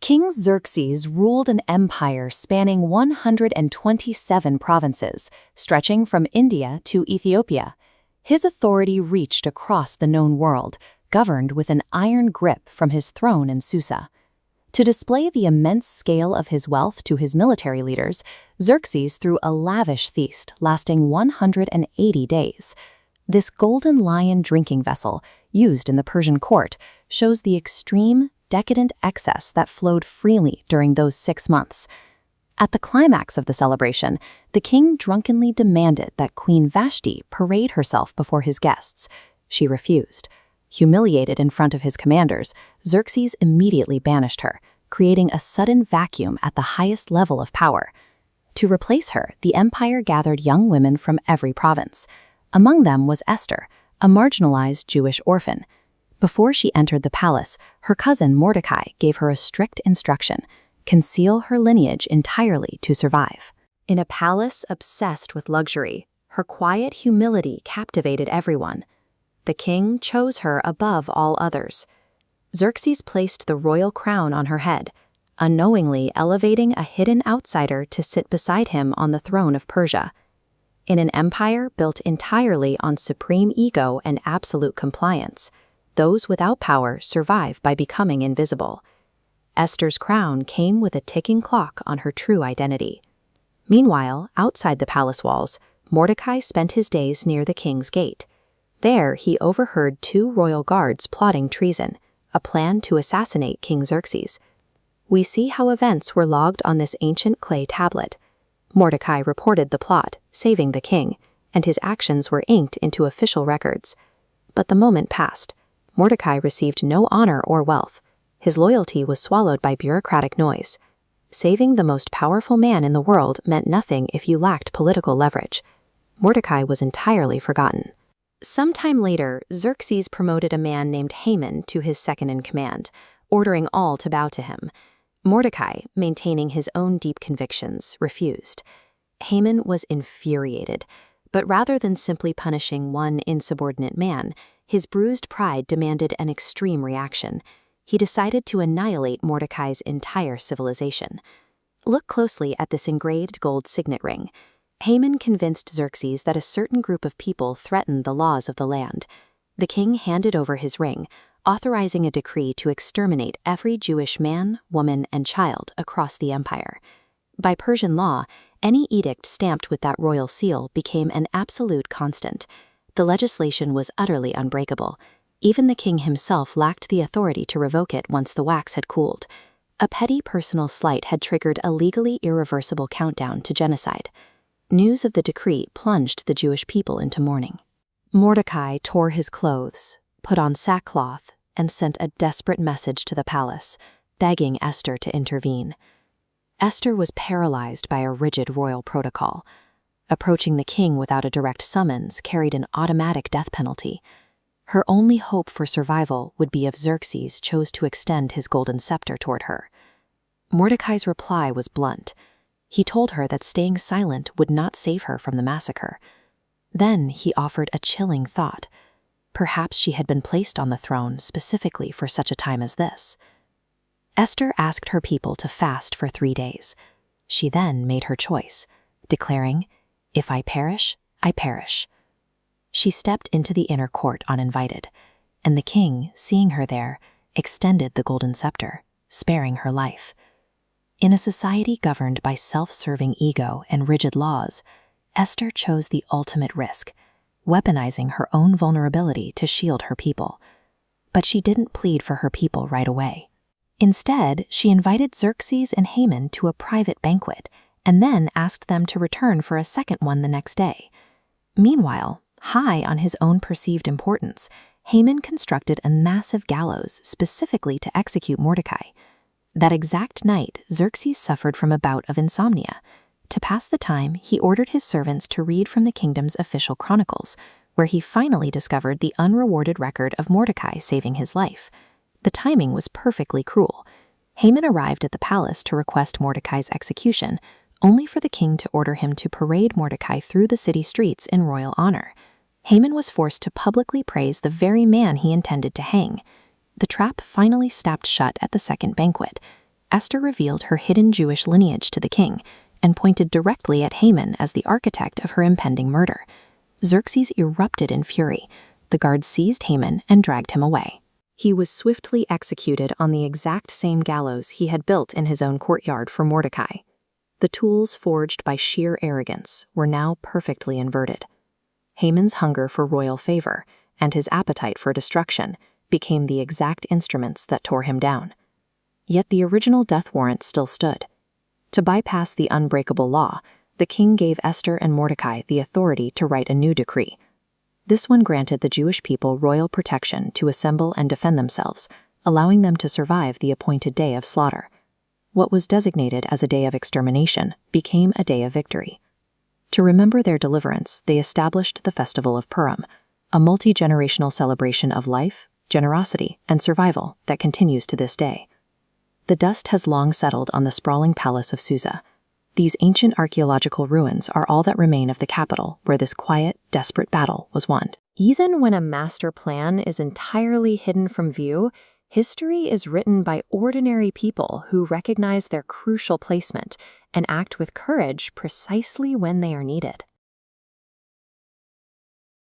King Xerxes ruled an empire spanning 127 provinces, stretching from India to Ethiopia. His authority reached across the known world, governed with an iron grip from his throne in Susa. To display the immense scale of his wealth to his military leaders, Xerxes threw a lavish feast lasting 180 days. This golden lion drinking vessel, used in the Persian court, shows the extreme, decadent excess that flowed freely during those 6 months. At the climax of the celebration, the king drunkenly demanded that Queen Vashti parade herself before his guests. She refused. Humiliated in front of his commanders, Xerxes immediately banished her, creating a sudden vacuum at the highest level of power. To replace her, the empire gathered young women from every province. Among them was Esther, a marginalized Jewish orphan. Before she entered the palace, her cousin Mordecai gave her a strict instruction: conceal her lineage entirely to survive. In a palace obsessed with luxury, her quiet humility captivated everyone. The king chose her above all others. Xerxes placed the royal crown on her head, unknowingly elevating a hidden outsider to sit beside him on the throne of Persia. In an empire built entirely on supreme ego and absolute compliance, those without power survive by becoming invisible. Esther's crown came with a ticking clock on her true identity. Meanwhile, outside the palace walls, Mordecai spent his days near the king's gate. There, he overheard 2 royal guards plotting treason, a plan to assassinate King Xerxes. We see how events were logged on this ancient clay tablet. Mordecai reported the plot, saving the king, and his actions were inked into official records. But the moment passed. Mordecai received no honor or wealth. His loyalty was swallowed by bureaucratic noise. Saving the most powerful man in the world meant nothing if you lacked political leverage. Mordecai was entirely forgotten. Sometime later, Xerxes promoted a man named Haman to his second-in-command, ordering all to bow to him. Mordecai, maintaining his own deep convictions, refused. Haman was infuriated, but rather than simply punishing one insubordinate man, his bruised pride demanded an extreme reaction. He decided to annihilate Mordecai's entire civilization. Look closely at this engraved gold signet ring. Haman convinced Xerxes that a certain group of people threatened the laws of the land. The king handed over his ring, authorizing a decree to exterminate every Jewish man, woman, and child across the empire. By Persian law, any edict stamped with that royal seal became an absolute constant. The legislation was utterly unbreakable. Even the king himself lacked the authority to revoke it once the wax had cooled. A petty personal slight had triggered a legally irreversible countdown to genocide. News of the decree plunged the Jewish people into mourning. Mordecai tore his clothes, put on sackcloth, and sent a desperate message to the palace, begging Esther to intervene. Esther was paralyzed by a rigid royal protocol. Approaching the king without a direct summons carried an automatic death penalty. Her only hope for survival would be if Xerxes chose to extend his golden scepter toward her. Mordecai's reply was blunt. He told her that staying silent would not save her from the massacre. Then he offered a chilling thought. Perhaps she had been placed on the throne specifically for such a time as this. Esther asked her people to fast for 3 days. She then made her choice, declaring, "If I perish, I perish." She stepped into the inner court uninvited, and the king, seeing her there, extended the golden scepter, sparing her life. In a society governed by self-serving ego and rigid laws, Esther chose the ultimate risk, weaponizing her own vulnerability to shield her people. But she didn't plead for her people right away. Instead, she invited Xerxes and Haman to a private banquet, and then asked them to return for a second one the next day. Meanwhile, high on his own perceived importance, Haman constructed a massive gallows specifically to execute Mordecai. That exact night, Xerxes suffered from a bout of insomnia. To pass the time, he ordered his servants to read from the kingdom's official chronicles, where he finally discovered the unrewarded record of Mordecai saving his life. The timing was perfectly cruel. Haman arrived at the palace to request Mordecai's execution, only for the king to order him to parade Mordecai through the city streets in royal honor. Haman was forced to publicly praise the very man he intended to hang. The trap finally snapped shut at the second banquet. Esther revealed her hidden Jewish lineage to the king and pointed directly at Haman as the architect of her impending murder. Xerxes erupted in fury. The guards seized Haman and dragged him away. He was swiftly executed on the exact same gallows he had built in his own courtyard for Mordecai. The tools forged by sheer arrogance were now perfectly inverted. Haman's hunger for royal favor and his appetite for destruction became the exact instruments that tore him down. Yet the original death warrant still stood. To bypass the unbreakable law, the king gave Esther and Mordecai the authority to write a new decree. This one granted the Jewish people royal protection to assemble and defend themselves, allowing them to survive the appointed day of slaughter. What was designated as a day of extermination became a day of victory. To remember their deliverance, they established the festival of Purim, a multi-generational celebration of life, generosity, and survival that continues to this day. The dust has long settled on the sprawling palace of Susa. These ancient archaeological ruins are all that remain of the capital where this quiet, desperate battle was won. Even when a master plan is entirely hidden from view, history is written by ordinary people who recognize their crucial placement and act with courage precisely when they are needed.